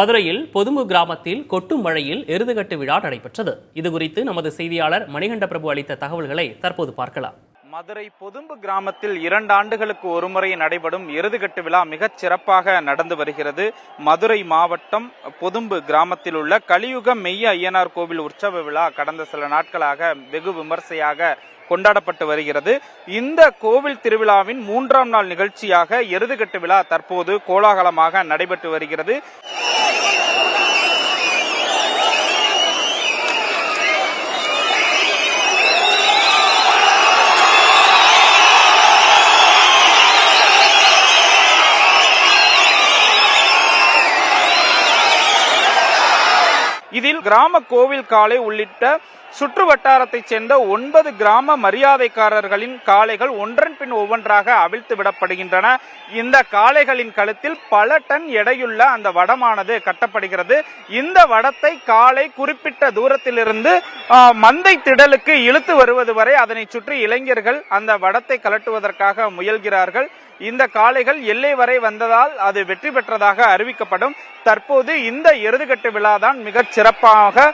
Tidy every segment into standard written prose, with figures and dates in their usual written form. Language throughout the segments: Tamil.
மதுரையில் பொதும்பு கிராமத்தில் கொட்டும் மழையில் எருதுகட்டு விழா நடைபெற்றது. இதுகுறித்து நமது செய்தியாளர் மணிகண்ட பிரபு அளித்த தகவல்களை தற்போது பார்க்கலாம். மதுரை பொதும்பு கிராமத்தில் 2 ஆண்டுகளுக்கு ஒருமுறை நடைபெறும் எருதுகட்டு விழா மிகச் சிறப்பாக நடந்து வருகிறது. மதுரை மாவட்டம் பொதும்பு கிராமத்தில் உள்ள கலியுக மெய்ய ஐயனார் கோவில் உற்சவ விழா கடந்த சில நாட்களாக வெகு விமர்சையாக கொண்டாடப்பட்டு வருகிறது. இந்த கோவில் திருவிழாவின் 3ஆம் நாள் நிகழ்ச்சியாக எருதுகட்டு விழா தற்போது கோலாகலமாக நடைபெற்று வருகிறது. இதில் கிராம கோவில் காளை உள்ளிட்ட சுற்று வட்டாரத்தைச் சேர்ந்த 9 கிராம மரியாதைக்காரர்களின் காளைகள் ஒன்றன் பின் ஒவ்வொன்றாக அவிழ்த்து விடப்படுகின்றன. இந்த காளைகளின் கழுத்தில் பல டன் எடையுள்ள அந்த வடமானது கட்டப்படுகிறது. இந்த வடத்தை காளை குறிப்பிட்ட தூரத்திலிருந்து மந்தை திடலுக்கு இழுத்து வருவது வரை அதனை சுற்றி இளைஞர்கள் அந்த வடத்தை கலட்டுவதற்காக முயல்கிறார்கள். இந்த காளைகள் எல்லை வரை வந்ததால் அது வெற்றி பெற்றதாக அறிவிக்கப்படும். தற்போது இந்த எருதுகட்டு விழாதான் மிகச் சிறப்பாக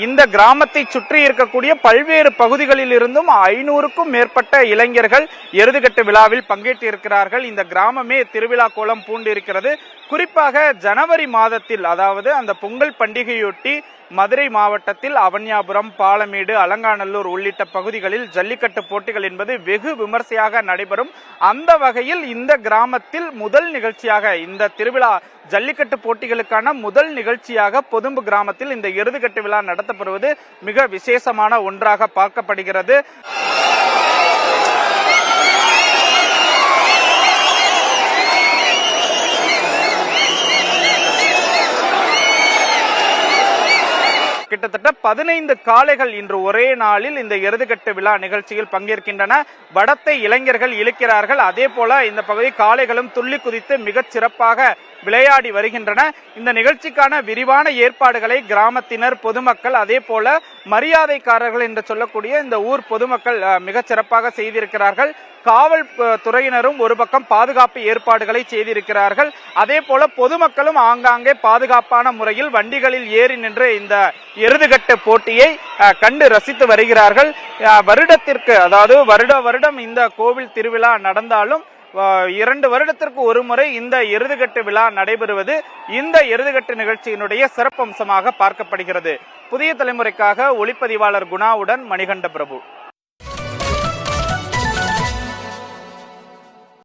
இந்த கிராமத்தை சுற்றி இருக்கக்கூடிய பல்வேறு பகுதிகளில் இருந்தும் 500க்கும் மேற்பட்ட இளைஞர்கள் எருதுகட்டு விழாவில் பங்கேற்றிருக்கிறார்கள். இந்த கிராமமே திருவிழா கோலம் பூண்டிருக்கிறது. குறிப்பாக ஜனவரி மாதத்தில், அதாவது அந்த பொங்கல் பண்டிகையொட்டி மதுரை மாவட்டத்தில் அவன்யாபுரம், பாலமேடு, அலங்காநல்லூர் உள்ளிட்ட பகுதிகளில் ஜல்லிக்கட்டு போட்டிகள் என்பது வெகு விமர்சையாக நடைபெறும். அந்த வகையில் இந்த கிராமத்தில் முதல் நிகழ்ச்சியாக இந்த திருவிழா ஜல்லிக்கட்டு போட்டிகளுக்கான முதல் நிகழ்ச்சியாக பொதும்பு கிராமத்தில் இந்த எருதுகட்டு விழா நடத்தப்படுவது மிக விசேஷமான ஒன்றாக பார்க்கப்படுகிறது. கிட்டத்தட்ட 15 காளைகள் இன்று ஒரே நாளில் இந்த எருதுகட்டு விழா நிகழ்ச்சியில் பங்கேற்கின்றன. வடத்தை இளைஞர்கள் இழுக்கிறார்கள். அதே போல இந்த பகுதி காளைகளும் துள்ளி குதித்து மிகச் சிறப்பாக விளையாடி வருகின்றன. இந்த நிகழ்ச்சிக்கான விரிவான ஏற்பாடுகளை கிராமத்தினர், பொதுமக்கள், அதே போல மரியாதைக்காரர்கள் என்று சொல்லக்கூடிய இந்த ஊர் பொதுமக்கள் மிகச் சிறப்பாக செய்திருக்கிறார்கள். காவல் துறையினரும் ஒரு பக்கம் பாதுகாப்பு ஏற்பாடுகளை செய்திருக்கிறார்கள். அதே போல பொதுமக்களும் ஆங்காங்கே பாதுகாப்பான முறையில் வண்டிகளில் ஏறி நின்று இந்த எருதுகட்டு போட்டியை கண்டு ரசித்து வருகிறார்கள். வருடத்திற்கு, அதாவது வருடம் இந்த கோவில் திருவிழா நடந்தாலும் 2 வருடத்திற்கு ஒரு முறை இந்த எருதுகட்டு விழா நடைபெறுவது இந்த எருதுகட்டு நிகழ்ச்சியினுடைய சிறப்பம்சமாக பார்க்கப்படுகிறது. புதிய தலைமுறைக்காக ஒளிப்பதிவாளர் குணாவுடன் மணிகண்ட பிரபு.